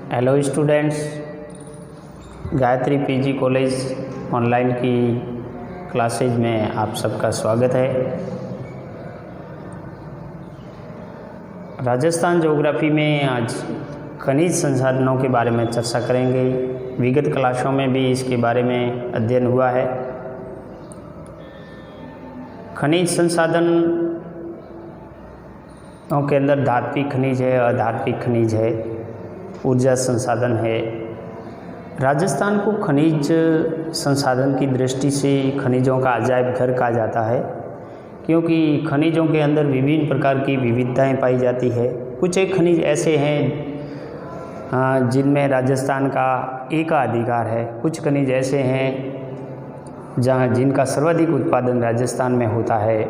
Hello students, Gayatri PG college online की classes में आप सबका स्वागत है। राजस्थान ज्योग्राफी में आज खनिज संसाधनों के बारे में चर्चा करेंगे। विगत क्लासों में भी इसके बारे में अध्ययन हुआ है। खनिज संसाधनों के अंदर धात्विक खनिज है, अधात्विक खनिज है, ऊर्जा संसाधन है। राजस्थान को खनिज संसाधन की दृष्टि से खनिजों का अजायब घर कहा जाता है, क्योंकि खनिजों के अंदर विभिन्न प्रकार की विविधताएं पाई जाती है। कुछ एक खनिज ऐसे हैं जिनमें राजस्थान का एकाधिकार है, कुछ खनिज ऐसे हैं जिनका सर्वाधिक उत्पादन राजस्थान में होता है।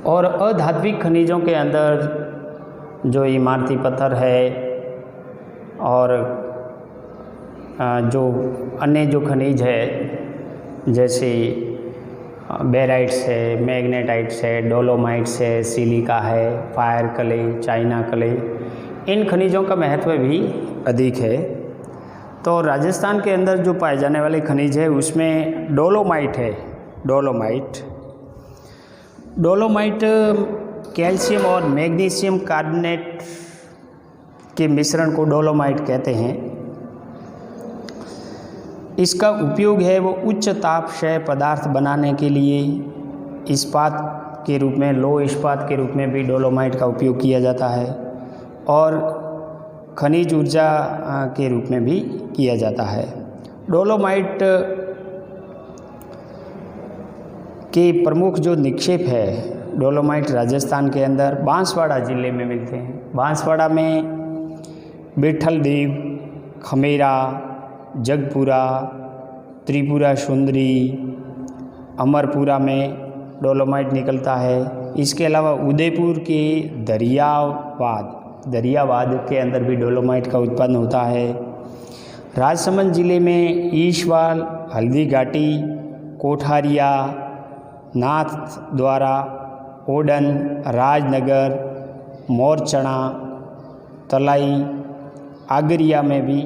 और अधात्विक खनिजों के अंदर जो इमारती पत्थर है और जो अन्य जो खनिज है जैसे बेराइट्स है, मैग्नेटाइट्स है, डोलोमाइट्स है, सिलिका है, फायर क्ले, चाइना क्ले, इन खनिजों का महत्व भी अधिक है। तो राजस्थान के अंदर जो पाए जाने वाले खनिज है उसमें डोलोमाइट है। डोलोमाइट कैल्शियम और मैग्नीशियम कार्बोनेट के मिश्रण को डोलोमाइट कहते हैं। इसका उपयोग है वो उच्च ताप क्षय पदार्थ बनाने के लिए इस्पात के रूप में, लो इस्पात के रूप में भी डोलोमाइट का उपयोग किया जाता है और खनिज ऊर्जा के रूप में भी किया जाता है। डोलोमाइट के प्रमुख जो निक्षेप है, डोलोमाइट राजस्थान के अंदर बांसवाड़ा ज़िले में मिलते हैं। बांसवाड़ा में बिठलदेव, खमेरा, जगपुरा, त्रिपुरा सुंदरी, अमरपुरा में डोलोमाइट निकलता है। इसके अलावा उदयपुर के दरियावाद के अंदर भी डोलोमाइट का उत्पन्न होता है। राजसमंद ज़िले में ईशवाल, हल्दी घाटी, कोठारिया, नाथ द्वारा, ओडन, राजनगर, मोरचना, तलाई, आगरिया में भी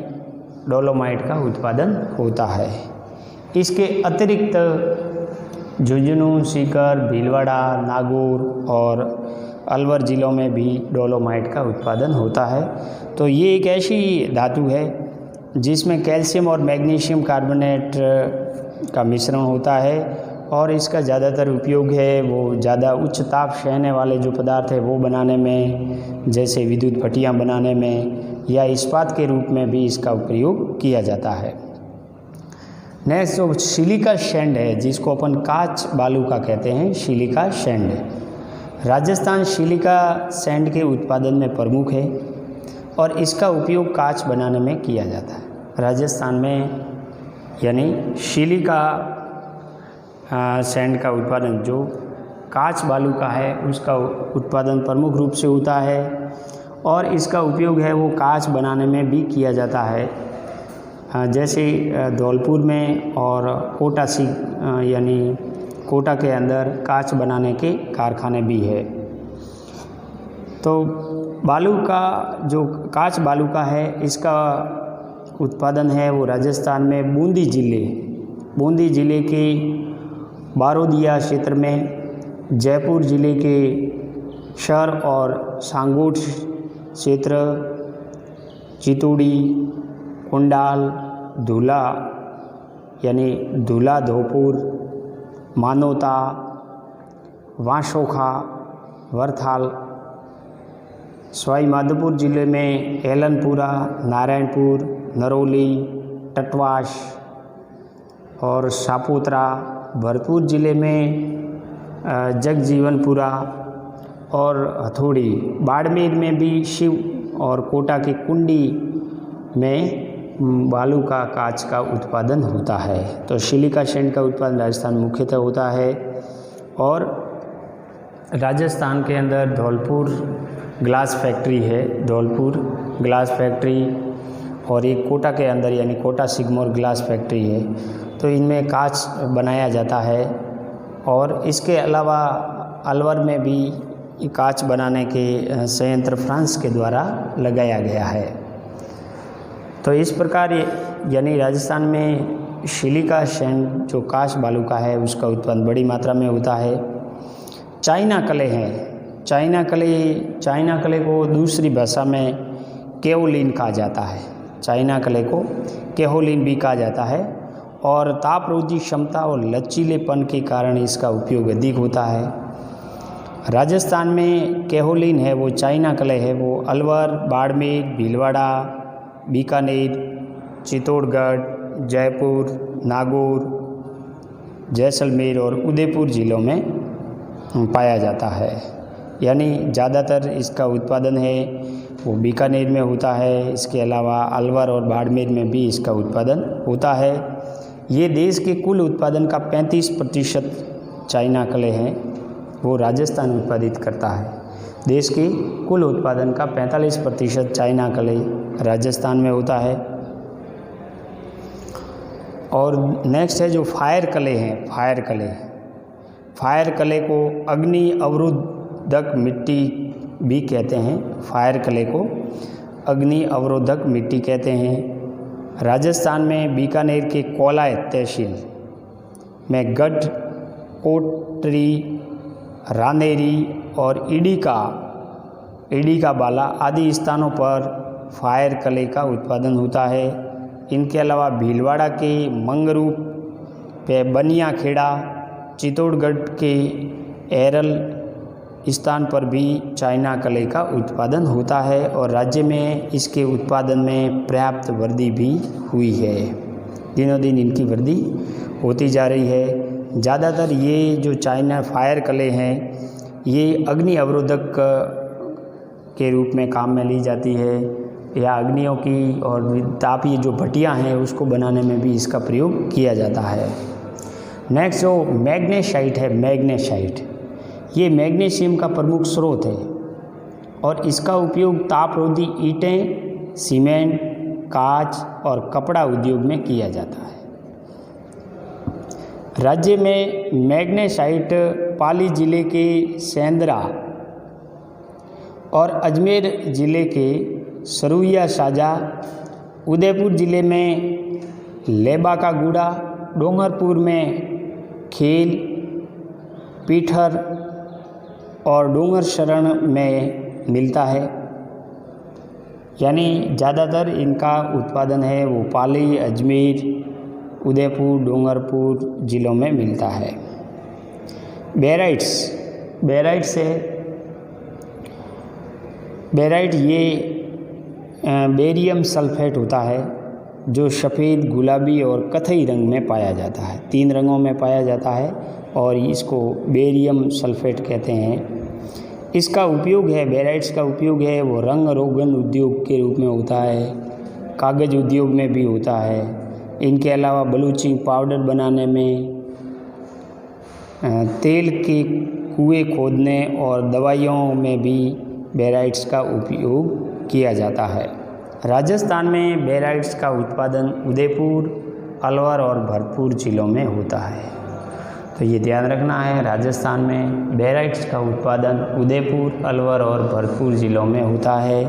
डोलोमाइट का उत्पादन होता है। इसके अतिरिक्त झुंझुनू, सीकर, भीलवाड़ा, नागौर और अलवर ज़िलों में भी डोलोमाइट का उत्पादन होता है। तो ये एक ऐसी धातु है जिसमें कैल्शियम और मैग्नीशियम कार्बोनेट का मिश्रण होता है और इसका ज़्यादातर उपयोग है वो ज़्यादा उच्च ताप सहने वाले जो पदार्थ है वो बनाने में, जैसे विद्युत भट्टियाँ बनाने में, या इस्पात के रूप में भी इसका प्रयोग किया जाता है। नेक्स्ट जो सिलिका सैंड है, जिसको अपन काच बालू का कहते हैं, silica sand. Rajasthan silica sand के उत्पादन में प्रमुख है और इसका उपयोग कांच बनाने में किया जाता है। राजस्थान में यानी सिलिका सैंड का उत्पादन जो कांच बालू का है उसका उत्पादन प्रमुख रूप से होता है और इसका उपयोग है वो कांच बनाने में भी किया जाता है। जैसे धौलपुर में और कोटा यानी कोटा के अंदर कांच बनाने के कारखाने भी है। तो बालू का जो कांच बालू का है इसका उत्पादन है वो राजस्थान में बूंदी ज़िले के बारोदिया क्षेत्र में, जयपुर ज़िले के शर और सांगोट क्षेत्र, चितौड़ी, कुंडाल, धूला यानी धूला धोपुर, मानोता, वांशोखा, वरथाल, सवाई माधोपुर ज़िले में एलनपुरा, नारायणपुर, नरौली, टटवाश और सापुत्रा, भरतपुर ज़िले में जगजीवनपुरा और हथौड़ी, बाड़मेर में भी शिव और कोटा के कुंडी में बालू का कांच का उत्पादन होता है। तो सिलिका सैंड का उत्पादन राजस्थान मुख्यतः होता है और राजस्थान के अंदर धौलपुर ग्लास फैक्ट्री है, धौलपुर ग्लास फैक्ट्री, और एक कोटा के अंदर यानी कोटा सिगमोर ग्लास फैक्ट्री है। तो इनमें कांच बनाया जाता है और इसके अलावा अलवर में भी कांच बनाने के संयंत्र फ्रांस के द्वारा लगाया गया है। तो इस प्रकार यानी राजस्थान में सिलिका सैंड जो काश बालू का है उसका उत्पादन बड़ी मात्रा में होता है। चाइना क्ले है, चाइना क्ले को दूसरी भाषा में केओलिन कहा जाता है। चाइना क्ले को केओलिन भी कहा जाता है और तापरोधी क्षमता और लचीलेपन के कारण इसका उपयोग अधिक होता है। राजस्थान में केओलिन है वो चाइना क्ले है वो अलवर, बाड़मेर, भीलवाड़ा, बीकानेर, चित्तौड़गढ़, जयपुर, नागौर, जैसलमेर और उदयपुर ज़िलों में पाया जाता है। यानी ज़्यादातर इसका उत्पादन है वो बीकानेर में होता है। इसके अलावा अलवर और बाड़मेर में भी इसका उत्पादन होता है। ये देश के कुल उत्पादन का 35% चाइना क्ले है वो राजस्थान उत्पादित करता है। देश के कुल उत्पादन का 45% चाइना क्ले राजस्थान में होता है। और नेक्स्ट है जो फायर क्ले हैं, फायर क्ले को अग्नि अवरोधक मिट्टी भी कहते हैं। फायर क्ले को अग्नि अवरोधक मिट्टी कहते हैं। राजस्थान में बीकानेर के कोलाय तहसील में गढ़, कोटरी, रानेरी और ईडी का बाला आदि स्थानों पर फायर क्ले का उत्पादन होता है। इनके अलावा भीलवाड़ा के मंगरू पे बनिया खेड़ा, चित्तौड़गढ़ के एरल स्थान पर भी चाइना क्ले का उत्पादन होता है और राज्य में इसके उत्पादन में पर्याप्त वृद्धि भी हुई है। दिनों दिन इनकी वृद्धि होती जा रही है। ज़्यादातर ये जो चाइना फायर क्ले हैं ये अग्नि अवरोधक के रूप में काम में ली जाती है या अग्नियों की और तापीय जो भट्टियाँ हैं उसको बनाने में भी इसका प्रयोग किया जाता है। नेक्स्ट जो मैग्नेसाइट है, मैग्नेसाइट ये मैग्नीशियम का प्रमुख स्रोत है और इसका उपयोग तापरोधी ईंटें, सीमेंट, कांच और कपड़ा उद्योग में किया जाता है। राज्य में मैग्नेसाइट पाली जिले के सेंद्रा और अजमेर जिले के सरुइया साजा, उदयपुर जिले में लेबा का गूड़ा, डोंगरपुर में खेल, पीठर और डोंगर शरण में मिलता है। यानी ज़्यादातर इनका उत्पादन है वो पाली, अजमेर, उदयपुर, डोंगरपुर ज़िलों में मिलता है। बेराइट ये बेरियम सल्फेट होता है जो सफ़ेद, गुलाबी और कथई रंग में पाया जाता है। 3 रंगों में पाया जाता है और इसको बेरियम सल्फेट कहते हैं। इसका उपयोग है, बेराइट्स का उपयोग है वो रंग रोगन उद्योग के रूप में होता है, कागज़ उद्योग में भी होता है। इनके अलावा ब्लीचिंग पाउडर बनाने में, तेल के कुएं खोदने और दवाइयों में भी बेराइट्स का उपयोग किया जाता है। राजस्थान में बेराइट्स का उत्पादन उदयपुर, अलवर और भरतपुर ज़िलों में होता है। तो ये ध्यान रखना है, राजस्थान में बेराइट्स का उत्पादन उदयपुर, अलवर और भरतपुर ज़िलों में होता है।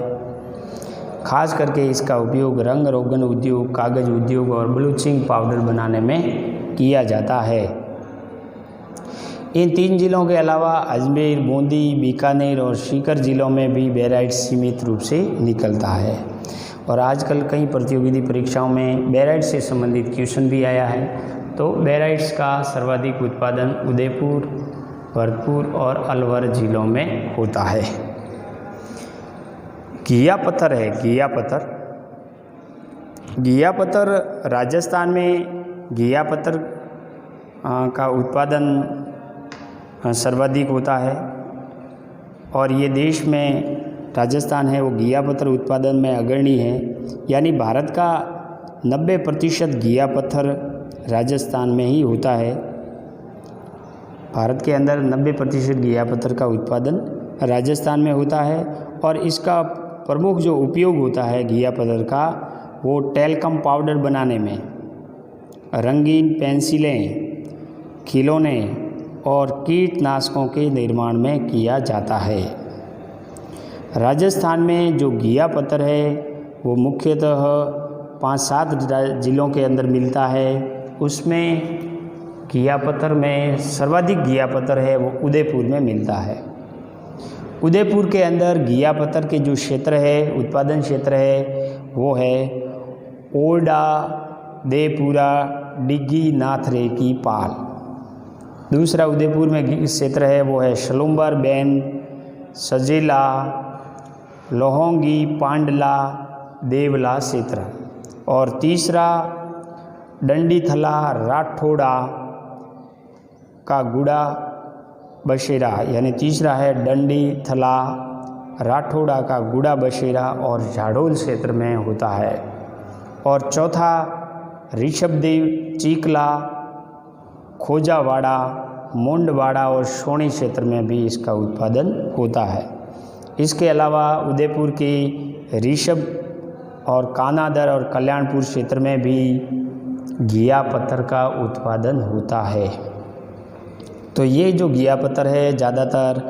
खास करके इसका उपयोग रंग रोगन उद्योग, कागज़ उद्योग और ब्लीचिंग पाउडर बनाने में किया जाता है। इन 3 ज़िलों के अलावा अजमेर, बूंदी, बीकानेर और सीकर ज़िलों में भी बेराइट सीमित रूप से निकलता है। और आजकल कई प्रतियोगिता परीक्षाओं में बेराइट से संबंधित क्वेश्चन भी आया है। तो बेराइट्स का सर्वाधिक उत्पादन उदयपुर, भरतपुर और अलवर ज़िलों में होता है। घिया पत्थर है, घिया पत्थर राजस्थान में घिया पत्थर का उत्पादन सर्वाधिक होता है और ये देश में राजस्थान है वो घिया पत्थर उत्पादन में अग्रणी है। यानी भारत का 90% घिया पत्थर राजस्थान में ही होता है। भारत के अंदर 90% घिया पत्थर का उत्पादन राजस्थान में होता है और इसका प्रमुख जो उपयोग होता है घिया पत्थर का वो टेल्कम पाउडर बनाने में, रंगीन पेंसिलें, खिलौने और कीटनाशकों के निर्माण में किया जाता है। राजस्थान में जो घिया पत्थर है वो मुख्यतः 5-7 ज़िलों के अंदर मिलता है। उसमें घिया पत्थर में सर्वाधिक घिया पत्थर है वो उदयपुर में मिलता है। उदयपुर के अंदर घिया पत्थर के जो क्षेत्र है, उत्पादन क्षेत्र है, वो है ओरडा, देवपुरा, डिग्गी, नाथरे की पाल। दूसरा उदयपुर में क्षेत्र है वो है शलुम्बर, बैन, सजेला, लोहोंगी, पांडला, देवला क्षेत्र। और तीसरा डंडीथला, राठौड़ा का गुड़ा बशेरा, यानी तीसरा है डंडीथला, राठौड़ा का गुड़ा बशेरा और झाड़ोल क्षेत्र में होता है। और चौथा ऋषभदेव, चीकला, खोजावाड़ा, मोंडवाड़ा और सोनी क्षेत्र में भी इसका उत्पादन होता है। इसके अलावा उदयपुर के ऋषभ और कानादर और कल्याणपुर क्षेत्र में भी घिया पत्थर का उत्पादन होता है। तो ये जो घिया पत्थर है ज़्यादातर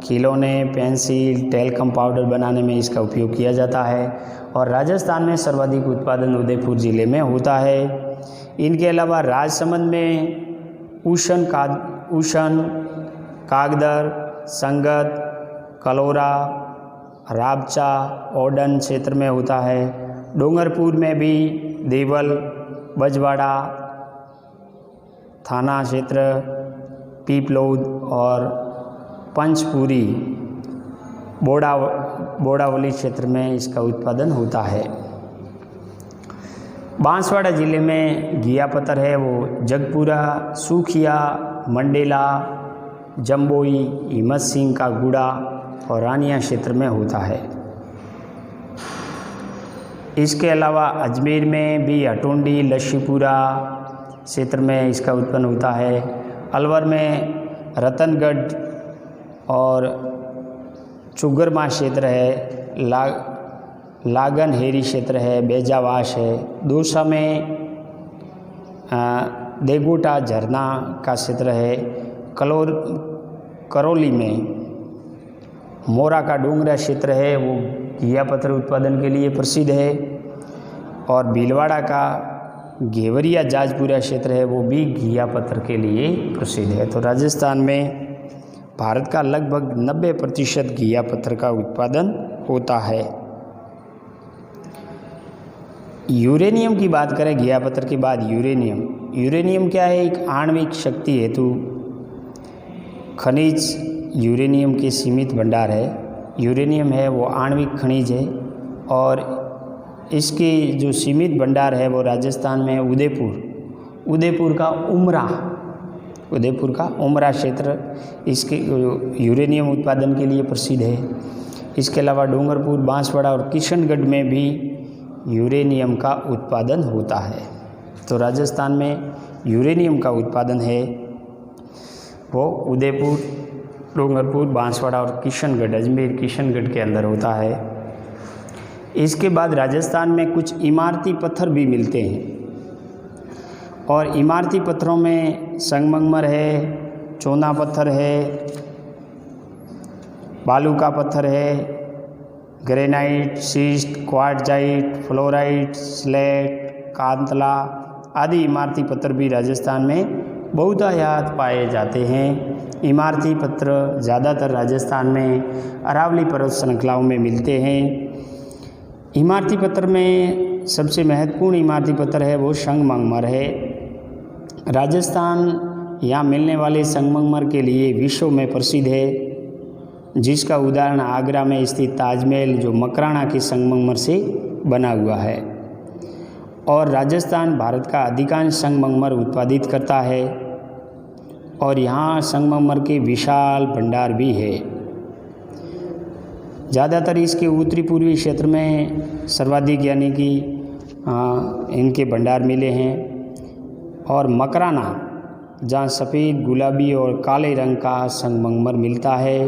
खिलौने, पेंसिल, टेलकम पाउडर बनाने में इसका उपयोग किया जाता है। और राजस्थान में सर्वाधिक उत्पादन उदयपुर ज़िले में होता है। इनके अलावा राजसमंद में उषन, कागदर, संगत, कलोरा, राबचा, ओडन क्षेत्र में होता है। डूंगरपुर में भी देवल, बजवाड़ा थाना क्षेत्र, पीपलोद और पंचपुरी, बोड़ावली क्षेत्र में इसका उत्पादन होता है। बांसवाड़ा ज़िले में घिया पत्थर है वो जगपुरा, सूखिया, मंडेला, जम्बोई, हिम्मत सिंह का गुड़ा और रानिया क्षेत्र में होता है। इसके अलावा अजमेर में भी हटुंडी, लस्सीपुरा क्षेत्र में इसका उत्पन्न होता है। अलवर में रतनगढ़ और चुगरमा क्षेत्र है। लागन हेरी क्षेत्र है, बेजावास है। दूसरा में देगोटा झरना का क्षेत्र है। करौली में मोरा का डूंगरा क्षेत्र है, वो घिया पत्थर उत्पादन के लिए प्रसिद्ध है। और भीलवाड़ा का घेवरिया जाजपुरा क्षेत्र है, वो भी घिया पत्थर के लिए प्रसिद्ध है। तो राजस्थान में भारत का लगभग 90% घिया पत्थर का उत्पादन होता है। यूरेनियम की बात करें घिया पत्थर के बाद, यूरेनियम क्या है? एक आणविक शक्ति हेतु खनिज यूरेनियम के सीमित भंडार है। यूरेनियम है वो आणविक खनिज है और इसके जो सीमित भंडार है वो राजस्थान में उदयपुर का उमरा क्षेत्र इसके यूरेनियम उत्पादन के लिए प्रसिद्ध है। इसके अलावा डूंगरपुर, बांसवाड़ा और किशनगढ़ में भी यूरेनियम का उत्पादन होता है। तो राजस्थान में यूरेनियम का उत्पादन है वो उदयपुर, डूंगरपुर, बांसवाड़ा और किशनगढ़, अजमेर किशनगढ़ के अंदर होता है। इसके बाद राजस्थान में कुछ इमारती पत्थर भी मिलते हैं और इमारती पत्थरों में संगमरमर है, चूना पत्थर है, बालू का पत्थर है, granite, schist, quartzite, fluorite, slate, कांतला आदि इमारती पत्थर भी राजस्थान में बहुतायत पाए जाते हैं। इमारती पत्थर ज़्यादातर राजस्थान में अरावली पर्वत श्रृंखलाओं में मिलते हैं। इमारती पत्थर में सबसे महत्वपूर्ण इमारती पत्थर है वो संगमरमर है। राजस्थान यहाँ मिलने वाले संगमरमर के लिए विश्व में प्रसिद्ध है, जिसका उदाहरण आगरा में स्थित ताजमहल जो मकराना के संगमरमर से बना हुआ है। और राजस्थान भारत का अधिकांश संगमरमर उत्पादित करता है और यहाँ संगमरमर के विशाल भंडार भी है। ज़्यादातर इसके उत्तरी पूर्वी क्षेत्र में सर्वाधिक यानी कि इनके भंडार मिले हैं। और मकराना जहाँ सफ़ेद, गुलाबी और काले रंग का संगमरमर मिलता है।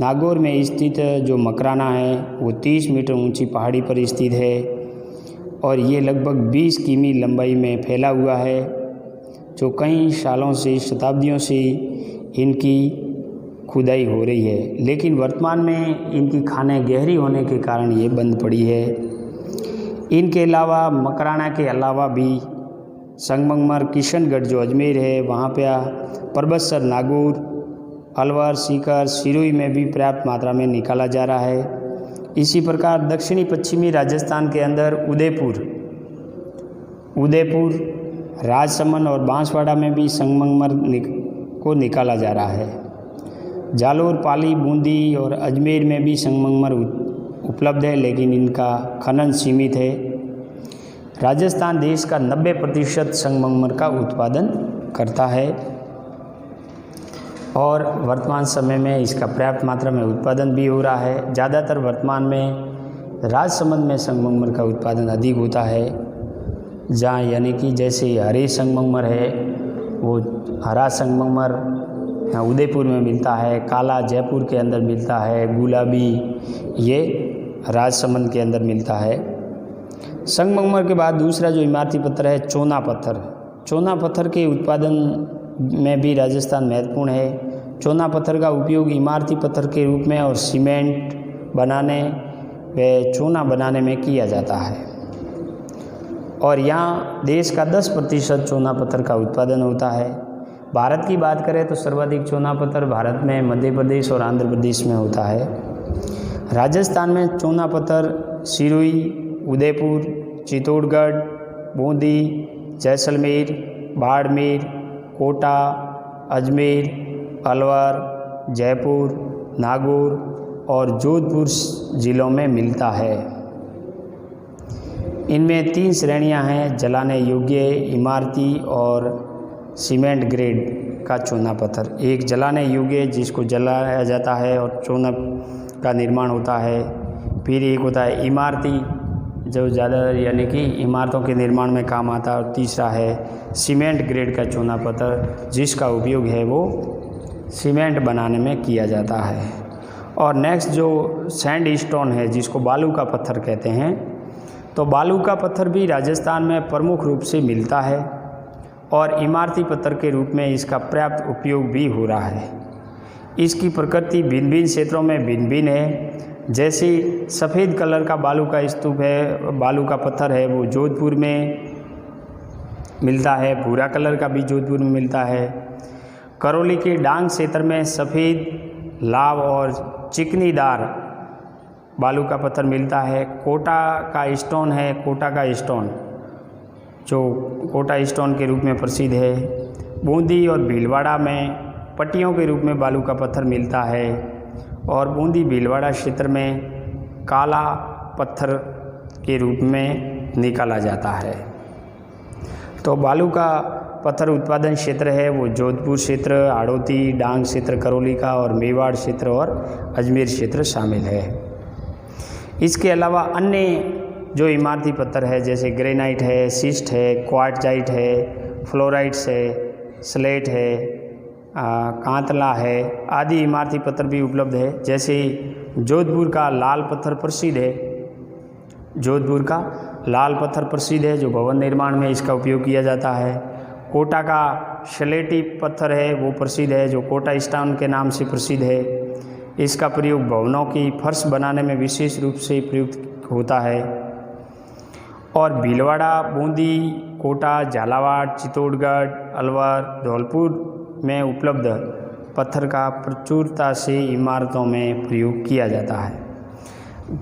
नागौर में स्थित जो मकराना है वो 30 मीटर ऊंची पहाड़ी पर स्थित है और ये लगभग 20 किमी लंबाई में फैला हुआ है, जो कई सालों से, शताब्दियों से इनकी खुदाई हो रही है, लेकिन वर्तमान में इनकी खानें गहरी होने के कारण ये बंद पड़ी है। इनके अलावा मकराना के अलावा भी संगमरमर किशनगढ़ जो अजमेर है वहाँ पे परबतसर, नागौर, अलवर, सीकर, सिरोही में भी पर्याप्त मात्रा में निकाला जा रहा है। इसी प्रकार दक्षिणी पश्चिमी राजस्थान के अंदर उदयपुर, राजसमंद और बांसवाड़ा में भी संगमरमर को निकाला जा रहा है। जालोर, पाली, बूंदी और अजमेर में भी संगमरमर उपलब्ध है, लेकिन इनका खनन सीमित है। राजस्थान देश का 90% संगमरमर का उत्पादन करता है और वर्तमान समय में इसका पर्याप्त मात्रा में उत्पादन भी हो रहा है। ज़्यादातर वर्तमान में राजसमंद में संगमरमर का उत्पादन अधिक होता है, जहाँ यानी कि जैसे हरे संगमरमर है वो हरा संगमरमर उदयपुर में मिलता है, काला जयपुर के अंदर मिलता है, गुलाबी ये राजसमंद के अंदर मिलता है। संगमरमर के बाद दूसरा जो इमारती पत्थर है चूना पत्थर। चूना पत्थर के उत्पादन में भी राजस्थान महत्वपूर्ण है। चूना पत्थर का उपयोग इमारती पत्थर के रूप में और सीमेंट बनाने व चूना बनाने में किया जाता है और यहाँ देश का 10% चूना पत्थर का उत्पादन होता है। भारत की बात करें तो सर्वाधिक चूना पत्थर भारत में मध्य प्रदेश और आंध्र प्रदेश में होता है। राजस्थान में चूना पत्थर सिरोही, उदयपुर, चित्तौड़गढ़, बूंदी, जैसलमेर, बाड़मेर, कोटा, अजमेर, अलवर, जयपुर, नागौर और जोधपुर जिलों में मिलता है। इनमें 3 श्रेणियां हैं: जलाने योग्य, इमारती और सीमेंट ग्रेड का चूना पत्थर। एक जलाने योग्य जिसको जलाया जाता है और चूना का निर्माण होता है। फिर एक होता है इमारती जो ज़्यादा यानी कि इमारतों के निर्माण में काम आता है और तीसरा है सीमेंट ग्रेड का चूना पत्थर जिसका उपयोग है वो सीमेंट बनाने में किया जाता है। और नेक्स्ट जो सैंड स्टोन है जिसको बालू का पत्थर कहते हैं, तो बालू का पत्थर भी राजस्थान में प्रमुख रूप से मिलता है और इमारती पत्थर के रूप में इसका पर्याप्त उपयोग भी हो रहा है। इसकी प्रकृति भिन्न भिन्न क्षेत्रों में भिन्न भिन्न है। जैसे सफ़ेद कलर का बालू का स्तूप है, बालू का पत्थर है, वो जोधपुर में मिलता है। भूरा कलर का भी जोधपुर में मिलता है। करौली के डांग क्षेत्र में सफ़ेद, लाल और चिकनीदार बालू का पत्थर मिलता है। कोटा का स्टोन है, कोटा का स्टोन जो कोटा स्टोन के रूप में प्रसिद्ध है। बूंदी और भीलवाड़ा में पट्टियों के रूप में बालू का पत्थर मिलता है और बूंदी भीलवाड़ा क्षेत्र में काला पत्थर के रूप में निकाला जाता है। तो बालू का पत्थर उत्पादन क्षेत्र है वो जोधपुर क्षेत्र, हाड़ौती, डांग क्षेत्र, करौली का और मेवाड़ क्षेत्र और अजमेर क्षेत्र शामिल है। इसके अलावा अन्य जो इमारती पत्थर है जैसे ग्रेनाइट है, सिस्ट है, क्वार्टजाइट है, फ्लोराइट्स है, स्लेट है, कांतला है आदि इमारती पत्थर भी उपलब्ध है। जैसे जोधपुर का लाल पत्थर प्रसिद्ध है, जोधपुर का लाल पत्थर प्रसिद्ध है जो भवन निर्माण में इसका उपयोग किया जाता है। कोटा का स्लेटी पत्थर है वो प्रसिद्ध है जो कोटा स्टोन के नाम से प्रसिद्ध है। इसका प्रयोग भवनों की फर्श बनाने में विशेष रूप से प्रयुक्त होता है। और भीलवाड़ा, बूंदी, कोटा, झालावाड़, चित्तौड़गढ़, अलवर, धौलपुर में उपलब्ध पत्थर का प्रचुरता से इमारतों में प्रयोग किया जाता है।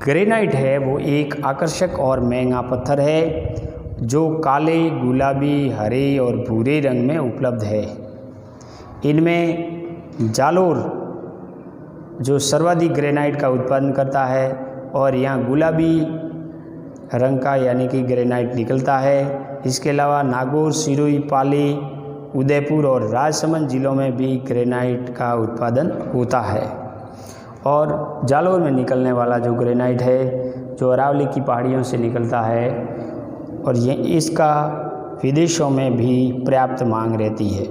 ग्रेनाइट है वो एक आकर्षक और महंगा पत्थर है जो काले, गुलाबी, हरे और भूरे रंग में उपलब्ध है। इनमें जालोर जो सर्वाधिक ग्रेनाइट का उत्पादन करता है और यहाँ गुलाबी रंग का यानी कि ग्रेनाइट निकलता है। इसके अलावा नागौर, सिरोही, पाली, उदयपुर और राजसमंद जिलों में भी ग्रेनाइट का उत्पादन होता है। और जालोर में निकलने वाला जो ग्रेनाइट है जो अरावली की पहाड़ियों से निकलता है और ये इसका विदेशों में भी पर्याप्त मांग रहती है।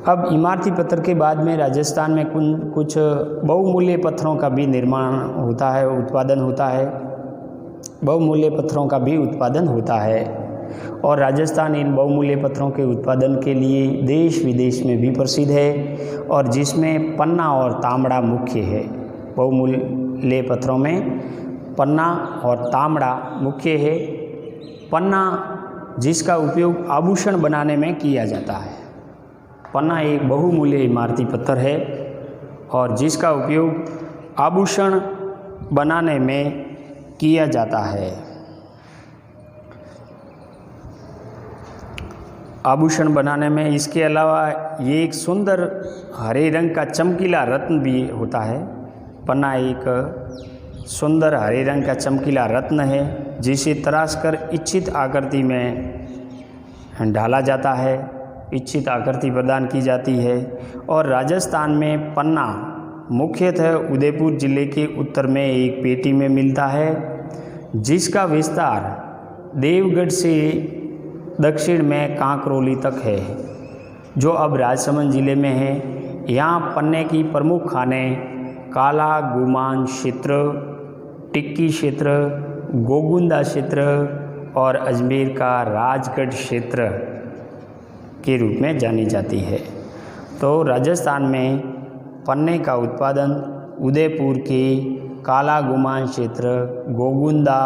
अब इमारती पत्थर के बाद में राजस्थान में कुछ बहुमूल्य पत्थरों का भी निर्माण होता है, उत्पादन होता है। बहुमूल्य पत्थरों का भी उत्पादन होता है और राजस्थान इन बहुमूल्य पत्थरों के उत्पादन के लिए देश विदेश में भी प्रसिद्ध है और जिसमें पन्ना और तांबड़ा मुख्य है। बहुमूल्य पत्थरों में पन्ना और तांबा मुख्य है। पन्ना जिसका उपयोग आभूषण बनाने में किया जाता है। पन्ना एक बहुमूल्य इमारती पत्थर है और जिसका उपयोग आभूषण बनाने में किया जाता है। आभूषण बनाने में इसके अलावा ये एक सुंदर हरे रंग का चमकीला रत्न भी होता है। पन्ना एक सुंदर हरे रंग का चमकीला रत्न है जिसे तराशकर इच्छित आकृति में ढाला जाता है, इच्छित आकृति प्रदान की जाती है। और राजस्थान में पन्ना मुख्यतः उदयपुर जिले के उत्तर में एक पेटी में मिलता है जिसका विस्तार देवगढ़ से दक्षिण में कांकरोली तक है, जो अब राजसमंद जिले में है। यहाँ पन्ने की प्रमुख खानें काला गुमान क्षेत्र, टिक्की क्षेत्र, गोगुंदा क्षेत्र और अजमेर का राजगढ़ क्षेत्र के रूप में जानी जाती है। तो राजस्थान में पन्ने का उत्पादन उदयपुर के काला गुमान क्षेत्र, गोगुंदा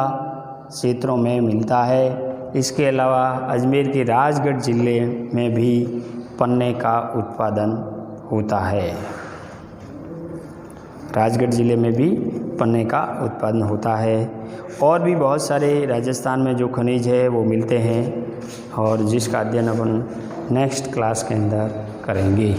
क्षेत्रों में मिलता है। इसके अलावा अजमेर के राजगढ़ जिले में भी पन्ने का उत्पादन होता है। राजगढ़ ज़िले में भी पन्ने का उत्पादन होता है। और भी बहुत सारे राजस्थान में जो खनिज है वो मिलते हैं और जिसका अध्ययन अपन नेक्स्ट क्लास के अंदर करेंगे।